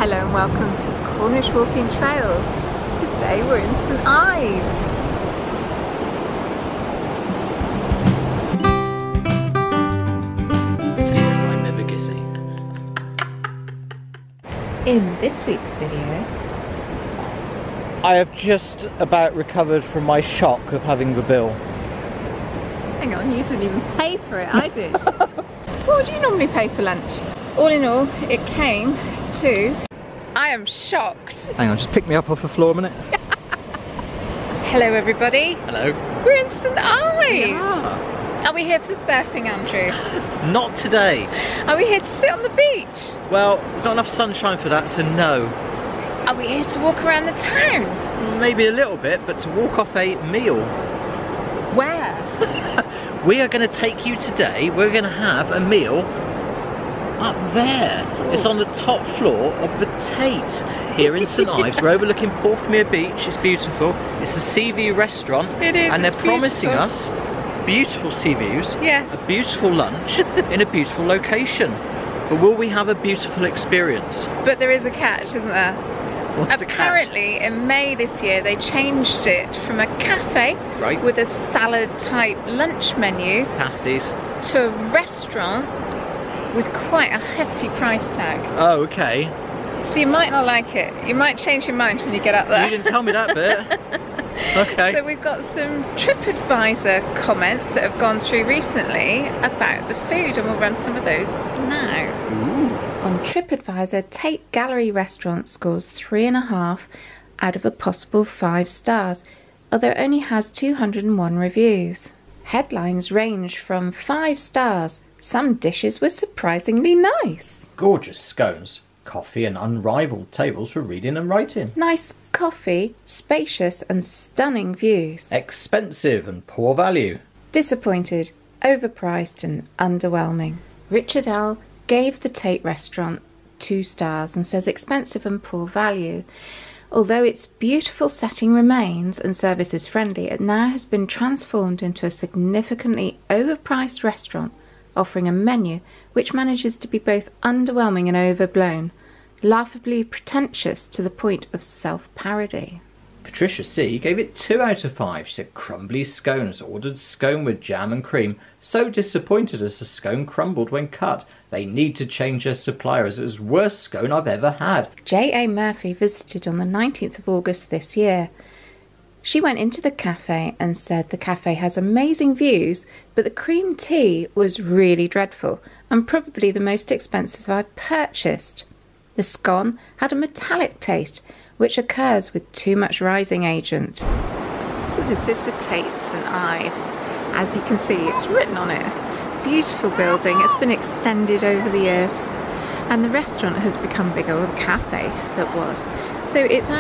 Hello and welcome to Cornish Walking Trails. Today we're in St Ives. In this week's video, I have just about recovered from my shock of having the bill. hang on, you didn't even pay for it, I did. What would you normally pay for lunch? All in all, it came to... I am shocked. Hang on, just pick me up off the floor a minute. Hello everybody. Hello. We're in St Ives. Yeah. Are we here for the surfing, Andrew? Not today. Are we here to sit on the beach? Well, there's not enough sunshine for that, so no. Are we here to walk around the town? Maybe a little bit, but to walk off a meal. Where? We are going to take you today, we're going to have a meal up there. Ooh. It's on the top floor of the Tate here in St Ives. We're overlooking Porthmeor Beach. It's beautiful. It's a Seaview Restaurant. It is. And they're promising us beautiful sea views, yes, a beautiful lunch in a beautiful location. But will we have a beautiful experience? But there is a catch, isn't there? What's the catch? Apparently in May this year they changed it from a cafe with a salad type lunch menu pasties to a restaurant with quite a hefty price tag. Oh, okay. So you might not like it. You might change your mind when you get up there. You didn't tell me that bit. Okay. So we've got some TripAdvisor comments that have gone through recently about the food, and we'll run some of those now. Ooh. On TripAdvisor, Tate Gallery restaurant scores 3.5 out of a possible 5 stars, although it only has 201 reviews. Headlines range from 5 stars. Some dishes were surprisingly nice. Gorgeous scones, coffee and unrivaled tables for reading and writing. Nice coffee, spacious and stunning views. Expensive and poor value. Disappointed, overpriced and underwhelming. Richard L. gave the Tate restaurant 2 stars and says expensive and poor value. Although its beautiful setting remains and service is friendly, it now has been transformed into a significantly overpriced restaurant, offering a menu which manages to be both underwhelming and overblown, laughably pretentious to the point of self-parody. Patricia C. gave it 2 out of 5. She said crumbly scones, ordered scone with jam and cream. So disappointed as the scone crumbled when cut. They need to change their supplier as it was the worst scone I've ever had. J.A. Murphy visited on the 19th of August this year. She went into the cafe and said the cafe has amazing views, but the cream tea was really dreadful and probably the most expensive I've purchased. The scone had a metallic taste, which occurs with too much rising agent. So this is the Tate St Ives. As you can see, it's written on it. Beautiful building. It's been extended over the years, and the restaurant has become bigger, or the cafe that was. So it's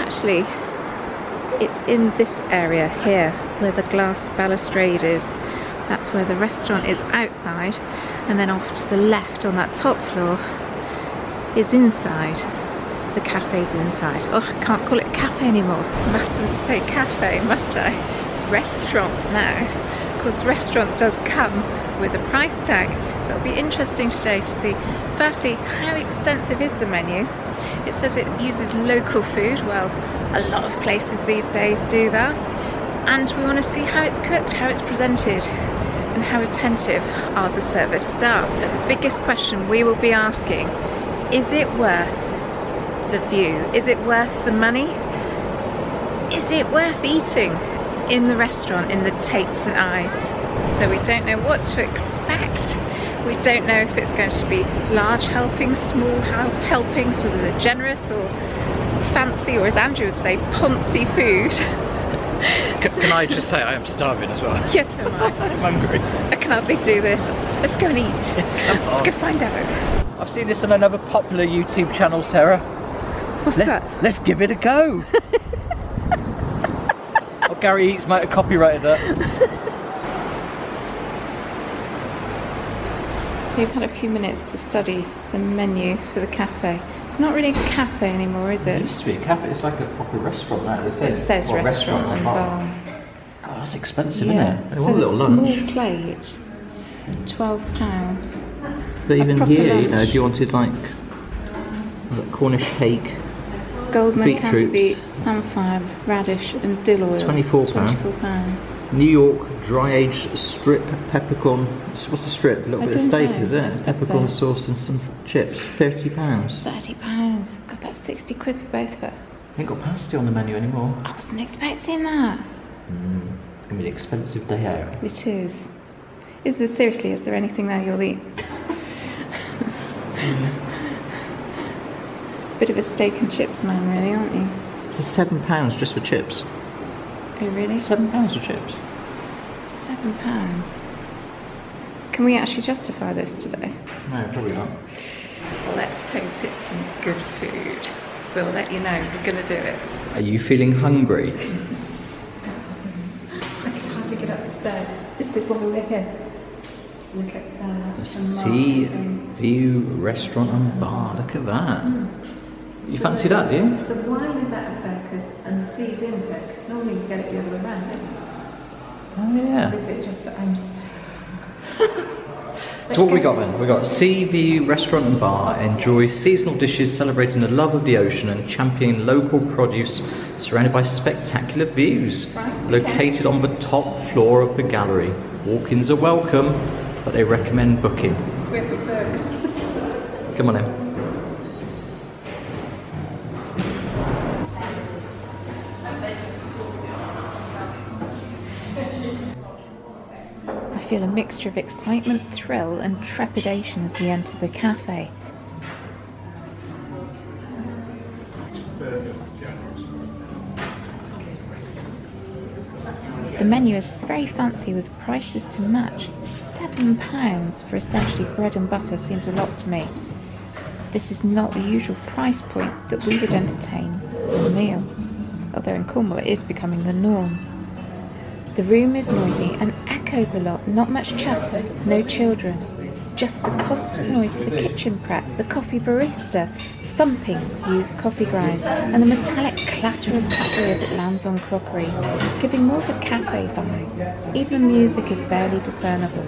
in this area here where the glass balustrade is. That's where the restaurant is outside, and then off to the left on that top floor is inside. The cafe's inside. Oh, I can't call it a cafe anymore. Mustn't say cafe, must I? Restaurant now. Of course, restaurant does come with a price tag, so it'll be interesting today to see, firstly, how extensive is the menu. It says it uses local food. Well, a lot of places these days do that. And we want to see how it's cooked, how it's presented, and how attentive are the service staff. But the biggest question we will be asking, is it worth the view? Is it worth the money? Is it worth eating in the restaurant in the Tate St Ives? So we don't know what to expect. We don't know if it's going to be large helpings, small helpings, whether they're generous or fancy, or as Andrew would say, poncy food. Can I just say I am starving as well? Yes, am I. I'm hungry. I can hardly do this. Let's go and eat. Let's go find out. I've seen this on another popular YouTube channel, Sarah. What's that? Let's give it a go. Oh, Gary Eats might have copyrighted that. So you've had a few minutes to study the menu for the cafe. It's not really a cafe anymore, is it? It used to be a cafe. It's like a proper restaurant now. It says restaurant and bar. God, that's expensive, yeah. isn't it? So a little lunch. Small plate, £12. But even here, you know, if you wanted like We've got Cornish cake. Goldman candy Beetroots. beets, sunflower, radish and dill oil. £24. £24. New York dry-aged strip peppercorn. What's a strip? A little bit of steak, is it? That's Peppercorn sauce and some chips. £30. £30. God, that's 60 quid for both of us. Ain't got pasty on the menu anymore. I wasn't expecting that. It's gonna be an expensive day out. It is. Is there anything there you'll eat? Bit of a steak and chips man, really, aren't you? This is £7 just for chips. Oh, really? £7 for chips. £7. Can we actually justify this today? No, probably not. Let's hope it's some good food. We'll let you know. We're going to do it. Are you feeling hungry? I can hardly get up the stairs. This is why we're here. Look at that. The Seaview Restaurant and Bar. Look at that. You fancy that, do you? The wine is out of focus and the sea's in focus. Normally you get it the other way around, don't you? Oh yeah. Or is it just that I'm so... So what we got then? We got Seaview Restaurant and Bar. Enjoy seasonal dishes celebrating the love of the ocean and championing local produce surrounded by spectacular views. Right, okay. Located on the top floor of the gallery. Walk-ins are welcome, but they recommend booking. We're the birds. Come on in. I feel a mixture of excitement, thrill and trepidation as we enter the cafe. The menu is very fancy with prices to match. £7 for essentially bread and butter seems a lot to me. This is not the usual price point that we would entertain in a meal, although in Cornwall it is becoming the norm. The room is noisy and echoes a lot, not much chatter, no children. Just the constant noise of the kitchen prep, the coffee barista, thumping used coffee grinds, and the metallic clatter of cutlery as it lands on crockery, giving more of a cafe vibe. Even the music is barely discernible.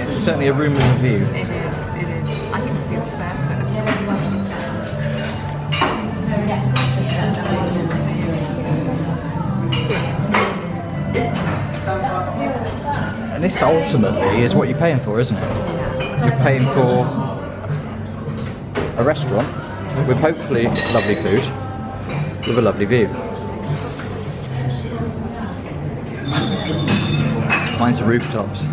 It's certainly a room with a view. It is. I can see the surface. And this ultimately is what you're paying for, isn't it? You're paying for a restaurant with hopefully lovely food, with a lovely view. Mine's the rooftops.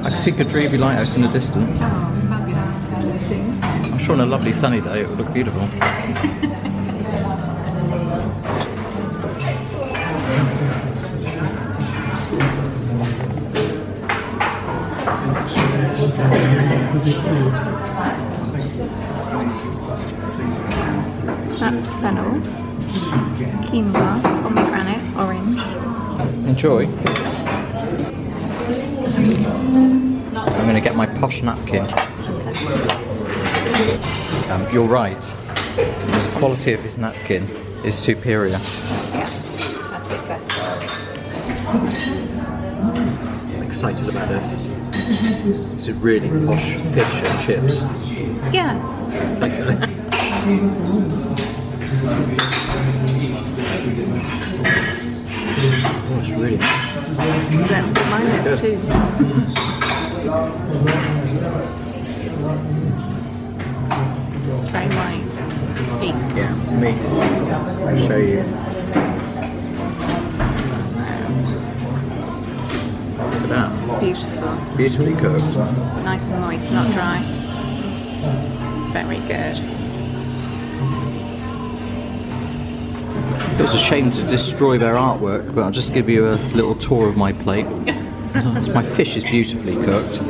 I can see Cadreevy Lighthouse in the distance. Oh, fabulous. I'm sure on a lovely sunny day it would look beautiful. That's fennel, quinoa, pomegranate, orange. Enjoy. I'm going to get my posh napkin. You're right. The quality of his napkin is superior. Yeah, I'm excited about it. It's a really posh fish and chips. yeah. Basically. Oh, it's really nice. Mine is too. It's very white. Pink. Yeah, me. I'll show you. Look at that. Beautiful. Beautifully cooked. Nice and moist, not dry. Very good. It was a shame to destroy their artwork, but I'll just give you a little tour of my plate. My fish is beautifully cooked.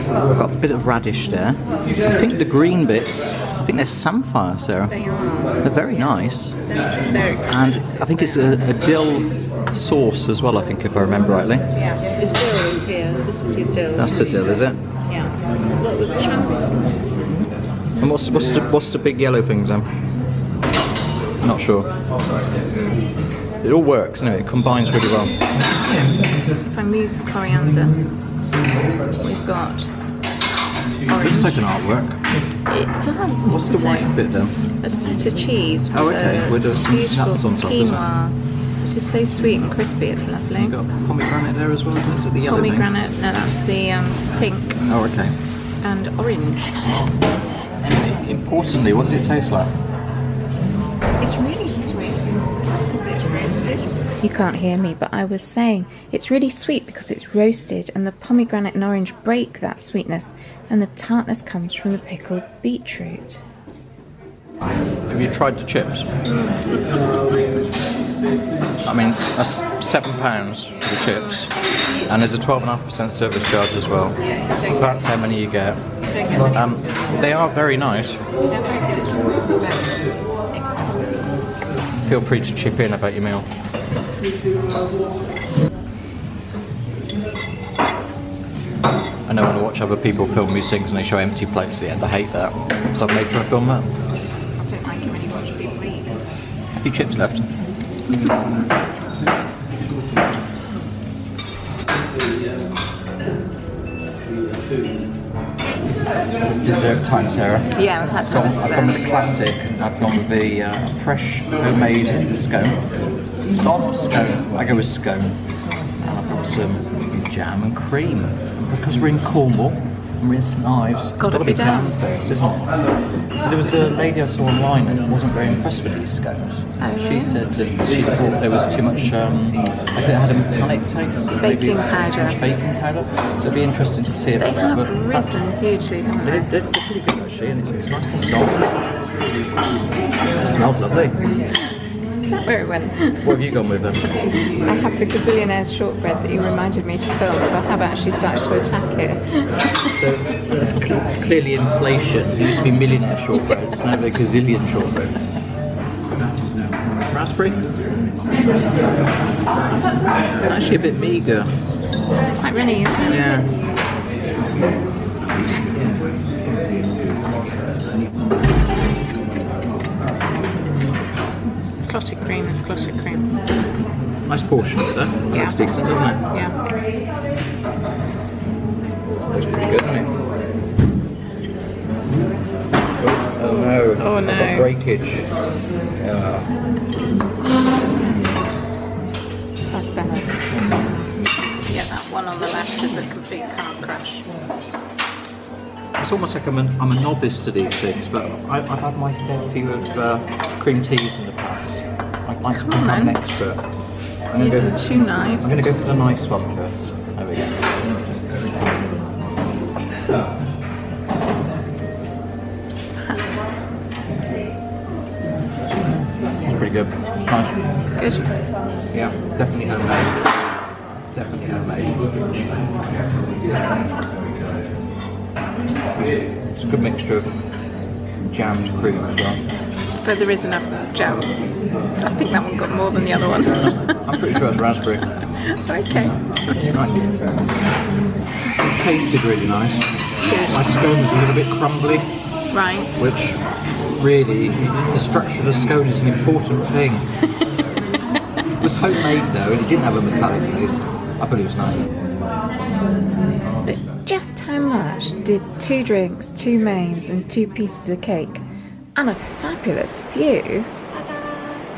I've got a bit of radish there. I think the green bits, I think they're samphire, Sarah. They are. They're very nice. Very good. And I think it's a dill sauce as well, I think, if I remember rightly. Yeah, the dill is here. this is your dill. That's the dill, is it? Yeah. What with chunks? And what's the big yellow things then? Not sure. It all works, isn't it? It combines really well. If I move the coriander, we've got orange. Looks like an artwork. It does. What's the white bit then? That's feta cheese with, with some beautiful nuts on top, quinoa. This is so sweet and crispy, it's lovely. You've got pomegranate there as well, isn't it? Is it the yellow Pomegranate, no, that's the pink. Oh, okay. And orange. Anyway, importantly, what does it taste like? It's really sweet because it's roasted. You can't hear me, but I was saying it's really sweet because it's roasted, and the pomegranate and orange break that sweetness, and the tartness comes from the pickled beetroot. Have you tried the chips? I mean, that's £7 for the chips, and there's a 12.5% service charge as well. Yeah, that's how many you get. They are very nice. They're very good, but expensive. Feel free to chip in about your meal. I know when I watch other people film these things and they show empty plates at the end, I hate that. So I've made sure I film that. I don't like it when you watch people eat. A few chips left. This is dessert time, Sarah. Yeah, I've had to have a I've gone with the classic. I've gone with the fresh homemade scone. Scone or scone? I go with scone. And I've got some jam and cream. And because we're in Cornwall and we're in St Ives, it's got to be jam first, isn't it? So there was a lady I saw online and wasn't very impressed with these scones. Oh, really? She said that she thought there was too much, I think it had a metallic taste. Baking powder. Too much baking powder. So it'd be interesting to see They about have that. risen hugely, haven't they? They're pretty good actually, and it's nice and soft. It smells lovely. Is that where it went? What have you gone with then? I have the gazillionaire's shortbread that you reminded me to film, so I have actually started to attack it. So it's clearly inflation. It used to be millionaire shortbreads, now they're gazillion shortbread. Raspberry? It's actually a bit meagre. It's quite runny, isn't it? Yeah. Clotted cream is clotted cream. Nice portion of it though. Yeah. Looks decent, doesn't it? Yeah. Looks pretty good, doesn't it? Oh no. Oh no. I've got breakage. That's better. Yeah, that one on the left is a complete car crash. It's almost like I'm a novice to these things, but I've had my fair few of cream teas in the past. I'd like to become an expert. Using two knives. I'm going to go for the nice one first. There we go. It's pretty good. It's nice. Good. Yeah, definitely homemade. Definitely homemade. It's a good mixture of jammed cream as well. So there is enough jam. I think that one got more than the other one. I'm pretty sure it's raspberry. Okay. Right. It tasted really nice. Good. My scone was a little bit crumbly, Right. which really, the structure of the scone is an important thing. It was homemade though, and it didn't have a metallic taste. I thought it was nice. But just how much did 2 drinks, 2 mains and 2 pieces of cake and a fabulous view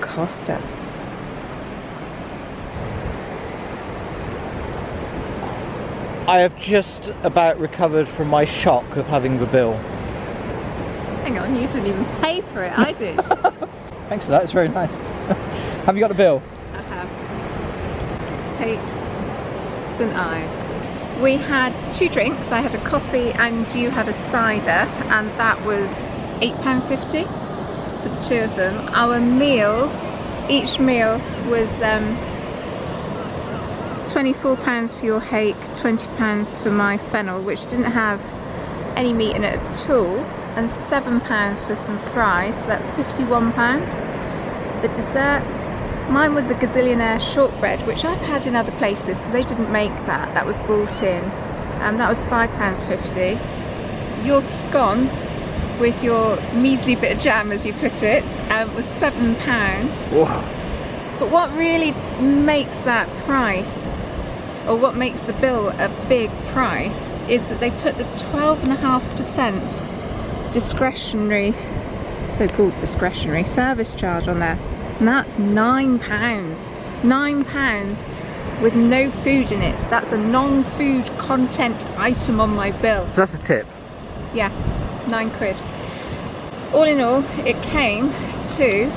cost us? I have just about recovered from my shock of having the bill. Hang on, you didn't even pay for it, I did. Thanks for that, it's very nice. Have you got the bill? I have. Tate St Ives. We had 2 drinks. I had a coffee and you had a cider, and that was £8.50 for the 2 of them. Our meal, each meal was £24 for your hake, £20 for my fennel, which didn't have any meat in it at all, and £7 for some fries, so that's £51. The desserts Mine was a gazillionaire shortbread, which I've had in other places, so they didn't make that. That was brought in. That was £5.50. Your scone, with your measly bit of jam, as you put it, was £7. Whoa. But what really makes that price, or what makes the bill a big price, is that they put the 12.5% discretionary, so-called discretionary service charge on there. And that's £9. £9 with no food in it. That's a non-food content item on my bill. So that's a tip? Yeah, £9. All in all, it came to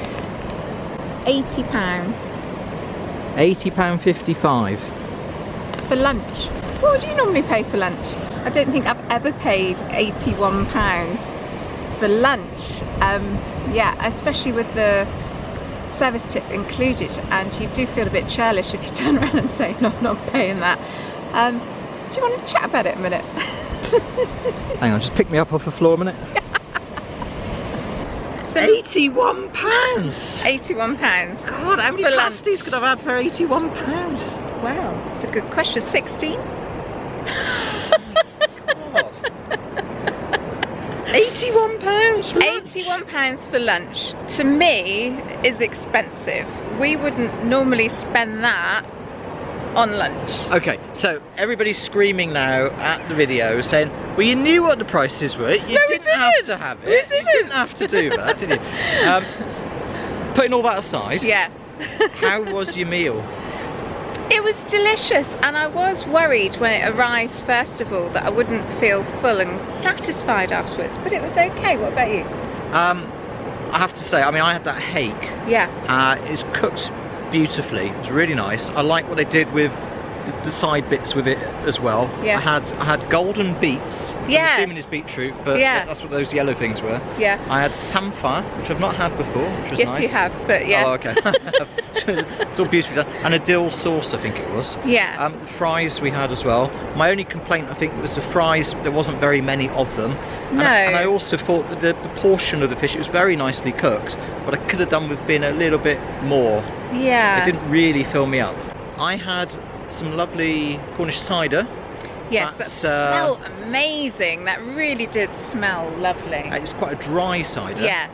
£80. £80.55. For lunch. What would you normally pay for lunch? I don't think I've ever paid £81 for lunch. Yeah, especially with the service tip included, and you do feel a bit churlish if you turn around and say, no, I'm not paying that. Do you want to chat about it a minute? Hang on, just pick me up off the floor a minute. So £81! £81. God, how many pasties could I have had for £81? Well, it's a good question. 16? God. £81 for lunch? £81 for lunch, to me, is expensive. We wouldn't normally spend that on lunch. Okay, so everybody's screaming now at the video saying, well, you knew what the prices were. You didn't have to have it. You didn't have to do that, did you? Putting all that aside, yeah. How was your meal? It was delicious, and I was worried when it arrived, first of all, that I wouldn't feel full and satisfied afterwards, but it was okay. What about you? I have to say, I mean, I had that hake. Yeah. It's cooked beautifully. It was really nice. I like what they did with the side bits with it as well. Yeah. I had golden beets. Yes. I'm assuming it's beetroot, but yeah, that's what those yellow things were. Yeah. I had samphire, which I've not had before, which was yes, nice. you have, but yeah. Oh, okay. It's all beautifully done. And a dill sauce, I think it was. Yeah. Fries we had as well. My only complaint, I think, was the fries. There wasn't very many of them. No. And I also thought that the portion of the fish, it was very nicely cooked, but I could have done with being a little bit more. Yeah. It didn't really fill me up. I had some lovely Cornish cider. Yes, that smelled amazing. That really did smell lovely. It's quite a dry cider. Yeah.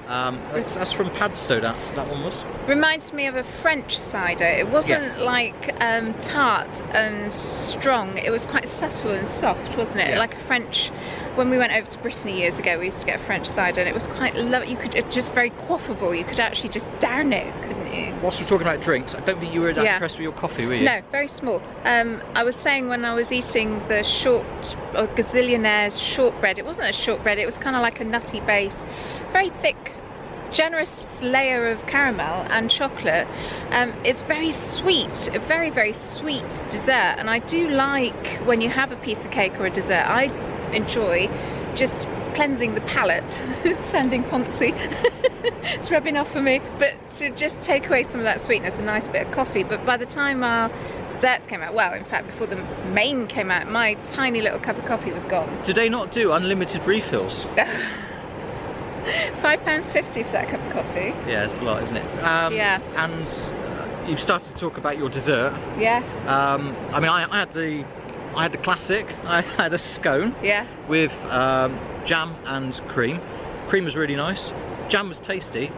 That's from Padstow, that one was. Reminded me of a French cider. It wasn't like tart and strong. It was quite subtle and soft, wasn't it? Yeah. Like a French. When we went over to Brittany years ago, we used to get a French cider, and it was quite lovely. You could, just very quaffable. You could actually just down it, couldn't you? Whilst we're talking about drinks, I don't think you were that impressed with your coffee, were you? No, very small. I was saying when I was eating the gazillionaire's shortbread, it wasn't a shortbread, it was kind of like a nutty base, very thick, generous layer of caramel and chocolate. It's very sweet, a very, very sweet dessert, and I do like when you have a piece of cake or a dessert, I enjoy just cleansing the palate, sounding poncy, it's rubbing off for me, but to just take away some of that sweetness, a nice bit of coffee. But by the time our desserts came out, well, in fact, before the main came out, my tiny little cup of coffee was gone. Did they not do unlimited refills? £5.50 for that cup of coffee. Yeah, it's a lot, isn't it? Yeah. And you've started to talk about your dessert. Yeah. I mean, I had the classic. I had a scone. Yeah. With jam and cream. Cream was really nice. Jam was tasty.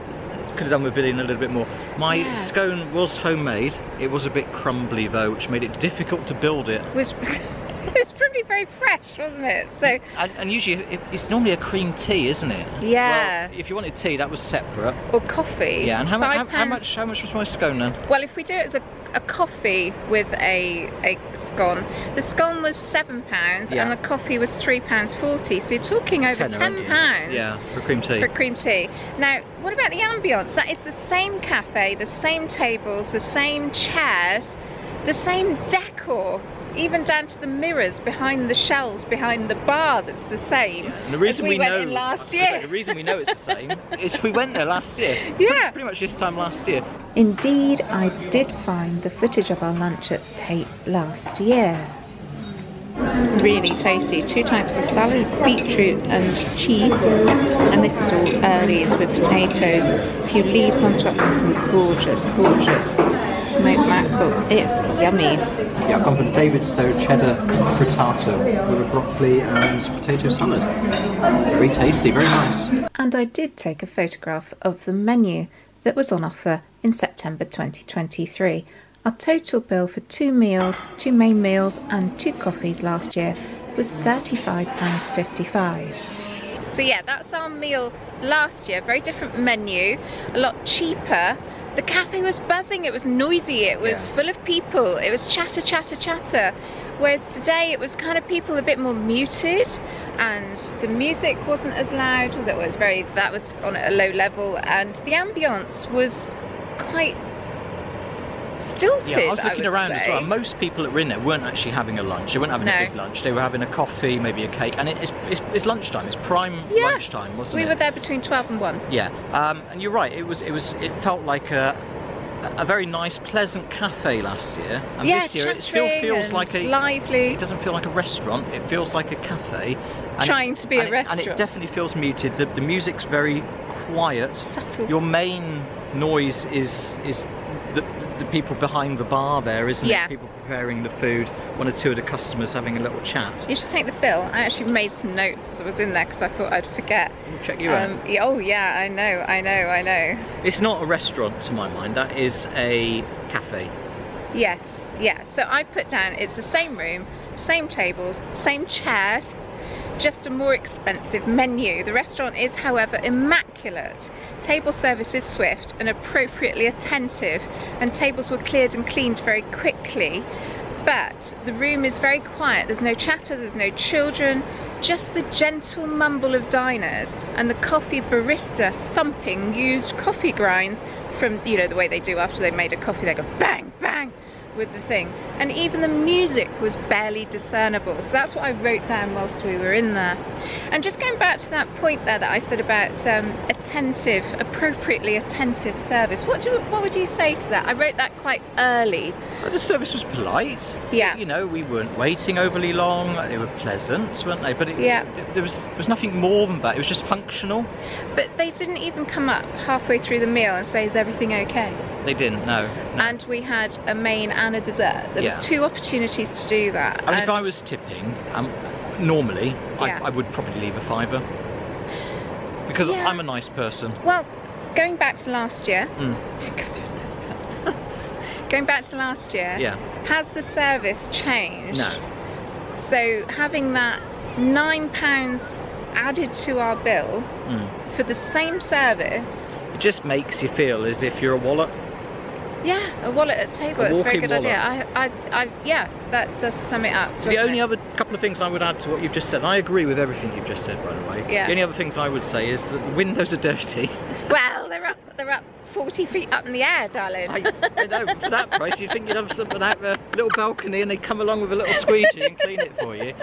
Could have done with it in a little bit more. My scone was homemade. It was a bit crumbly though, which made it difficult to build it. It was probably very fresh, wasn't it? So. And usually it's normally a cream tea, isn't it? Yeah. Well, if you wanted tea, that was separate. Or coffee. Yeah. And how much was my scone then? Well, if we do it as a coffee with a scone, the scone was £7 and the coffee was £3.40, so you're talking over £10. Yeah, for cream tea. For cream tea. Now, what about the ambience? That is the same cafe, the same tables, the same chairs, the same decor, even down to the mirrors behind the shelves behind the bar, that's the same. Yeah. And the reason we went in last year. The reason we know it's the same is we went there last year. Yeah. Pretty much this time last year. Indeed, I did find the footage of our lunch at Tate last year. Really tasty. 2 types of salad, beetroot and cheese. And this is all earlies with potatoes, a few leaves on top and some gorgeous, gorgeous smoked mackerel. It's yummy. Yeah, I've gone for David Stowe cheddar frittata with a broccoli and potato salad. Very tasty, very nice. And I did take a photograph of the menu that was on offer in September 2023. Our total bill for 2 meals, 2 main meals and 2 coffees last year was £35.55. So yeah, that's our meal last year. Very different menu, a lot cheaper. The cafe was buzzing, it was noisy, it was full of people, it was chatter, chatter, chatter. Whereas today it was kind of people a bit more muted and the music wasn't as loud, was it? Well, that was on a low level, and the ambience was quite stilted. Yeah, I was looking around say. as well. Most people that were in there weren't actually having a lunch. They weren't having a big lunch. They were having a coffee, maybe a cake, and it's lunchtime. It's prime lunchtime, wasn't it? We were there between 12 and 1. Yeah, and you're right. It felt like a very nice, pleasant cafe last year, and this year it still feels like lively. It doesn't feel like a restaurant. It feels like a cafe. Trying to be a restaurant. And it definitely feels muted. The music's very quiet. Subtle. Your main noise is the people behind the bar there, isn't it? People preparing the food, 1 or 2 of the customers having a little chat. You should take the bill. I actually made some notes as I was in there because I thought I'd forget. Check you out. Oh yeah, I know. It's not a restaurant to my mind, that is a cafe. Yes, yeah. So I put down, it's the same room, same tables, same chairs, just a more expensive menu. The restaurant is, however, immaculate. Table service is swift and appropriately attentive, and tables were cleared and cleaned very quickly. But the room is very quiet. There's no chatter, there's no children, just the gentle mumble of diners and the coffee barista thumping used coffee grinds from, you know, the way they do after they've made a coffee. They go bang, bang with the thing, and even the music was barely discernible. So that's what I wrote down whilst we were in there. And just going back to that point there that I said about attentive, appropriately attentive service, what would you say to that? I wrote that quite early. Well, the service was polite. Yeah. You know, we weren't waiting overly long. They were pleasant, weren't they? But there was nothing more than that. It was just functional. But they didn't even come up halfway through the meal and say, is everything okay? They didn't, no. And we had a main and a dessert. There was 2 opportunities to do that. I mean, if I was tipping, normally, I would probably leave a £5. Because I'm a nice person. Well, going back to last year, because you're a nice person. Going back to last year, has the service changed? No. So having that £9 added to our bill for the same service, it just makes you feel as if you're a wallet. Yeah, a wallet at table. It's a very good idea. Yeah, that does sum it up. So the only other couple of things I would add to what you've just said, and I agree with everything you've just said, by the way. Yeah. The only other things I would say is that the windows are dirty. Well, they're up 40 feet up in the air, darling. I know, for that price you'd think you'd have something out a little balcony and they'd come along with a little squeegee and clean it for you.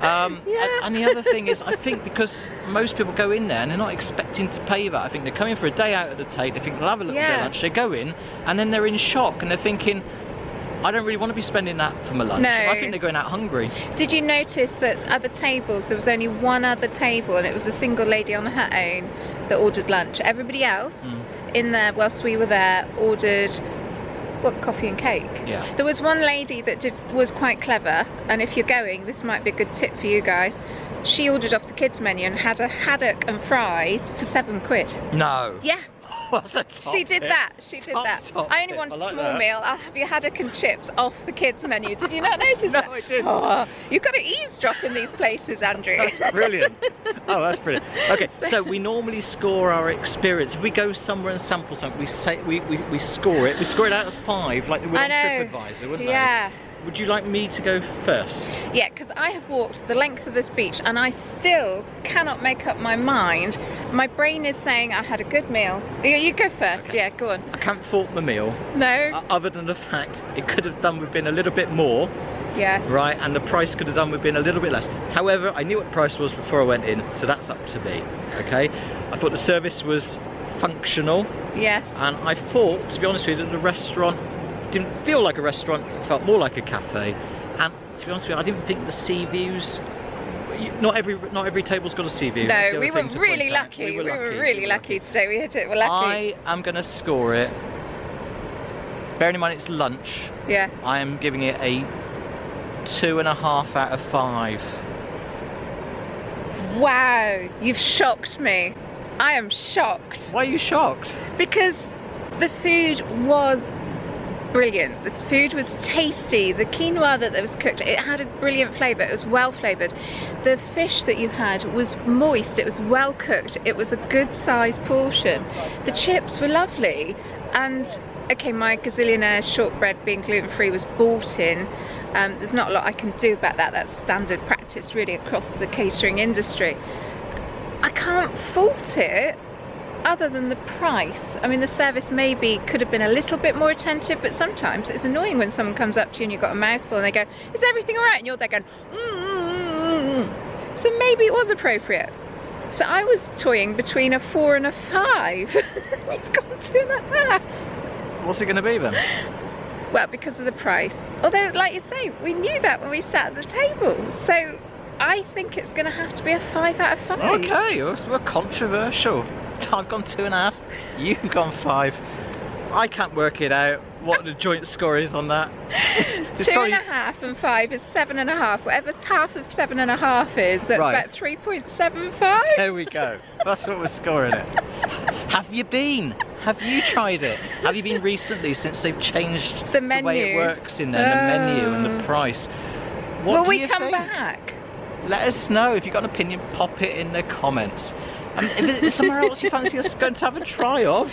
And the other thing is, I think because most people go in there and they're not expecting to pay that. I think they're coming for a day out at the Tate, they think they'll have a little bit of lunch, they go in and then they're in shock and they're thinking, I don't really want to be spending that for my lunch. No. I think they're going out hungry. Did you notice that other tables, there was only one other table and it was a single lady on her own that ordered lunch. Everybody else in there, whilst we were there, ordered coffee and cake. Yeah. There was one lady that was quite clever, and if you're going, this might be a good tip for you guys. She ordered off the kids menu and had a haddock and fries for £7. No. Yeah. She did that. I only want a small meal. I'll have your haddock and chips off the kids menu. Did you not notice that? No, I didn't. Oh, you've got to eavesdrop in these places, Andrew. That's brilliant. Oh, that's brilliant. Okay, so we normally score our experience. If we go somewhere and sample something, we score it. We score it out of 5, like we would on TripAdvisor, wouldn't we? Yeah. Would you like me to go first? Yeah, because I have walked the length of this beach and I still cannot make up my mind. My brain is saying I had a good meal. You go first. Okay. Yeah, go on. I can't fault my meal. No. Other than the fact it could have done with being a little bit more. Yeah. Right, and the price could have done with being a little bit less. However, I knew what the price was before I went in, so that's up to me. Okay. I thought the service was functional. Yes. And I thought, to be honest with you, that the restaurant didn't feel like a restaurant, it felt more like a cafe, and to be honest with you, I didn't think the sea views. Not every table's got a sea view. No, we were really lucky. We were really lucky today. We hit it. We're lucky. I am going to score it. Bearing in mind it's lunch. Yeah. I am giving it a 2.5 out of 5. Wow, you've shocked me. I am shocked. Why are you shocked? Because the food was brilliant. The food was tasty. The quinoa that was cooked, it had a brilliant flavour. It was well flavoured. The fish that you had was moist. It was well cooked. It was a good sized portion. The chips were lovely. And okay, my gazillionaire shortbread being gluten-free was bought in. There's not a lot I can do about that. That's standard practice really across the catering industry. I can't fault it other than the price. I mean, the service maybe could have been a little bit more attentive, but sometimes it's annoying when someone comes up to you and you've got a mouthful and they go, is everything all right? And you're there going, So maybe it was appropriate. So I was toying between a 4 and a 5. You've gone 2.5. What's it going to be then? Well, because of the price. Although, like you say, we knew that when we sat at the table. So I think it's going to have to be a 5 out of 5. Okay, we're controversial. I've gone 2.5. You've gone 5. I can't work it out what the joint score is on that. It's 2.5 and 5 is 7.5. Whatever half of 7.5 is, that's right. about 3.75. There we go. That's what we're scoring it. Have you been? Have you tried it? Have you been recently since they've changed the menu, the way it works in there, the menu and the price? What Will do we you come think? back? Let us know. If you've got an opinion, pop it in the comments. If there's somewhere else you fancy us going to have a try of,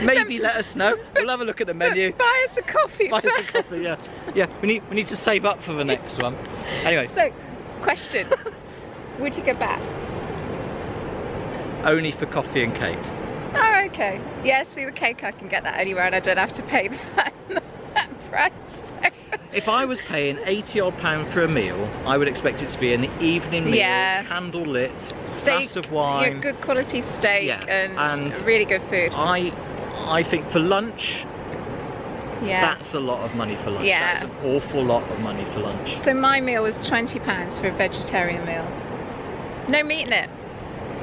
maybe let us know. We'll have a look at the menu. Buy us a coffee. Buy us a coffee, yeah. Yeah, we need to save up for the next one. Anyway. So, question. Would you go back? Only for coffee and cake. Oh, okay. Yeah, see, the cake I can get that anywhere and I don't have to pay that price. If I was paying £80 for a meal, I would expect it to be an evening meal, candle lit, glass of wine. Yeah, good quality steak and really good food. I think for lunch, that's a lot of money for lunch. Yeah. That's an awful lot of money for lunch. So my meal was £20 for a vegetarian meal. No meat in it.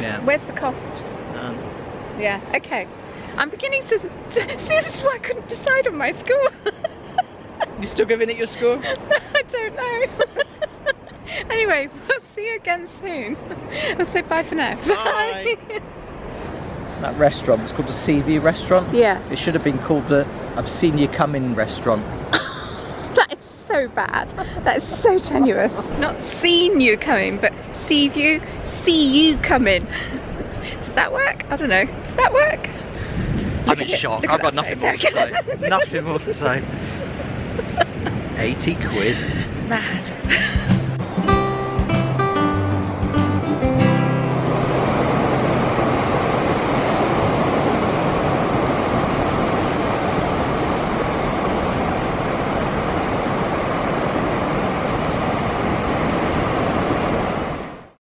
Yeah. Where's the cost? Yeah, okay. I'm beginning to see, this is why I couldn't decide on my score. You still giving it your score? I don't know. Anyway, we'll see you again soon. We'll say bye for now. Bye. That restaurant was called the Seaview Restaurant. Yeah. It should have been called the I've Seen You Come In Restaurant. That is so bad. That is so tenuous. Not seen you coming, but Seaview, see you coming. Does that work? I don't know. Does that work? I'm in shock. I've got nothing more to say. Nothing more to say. 80 quid. Mad.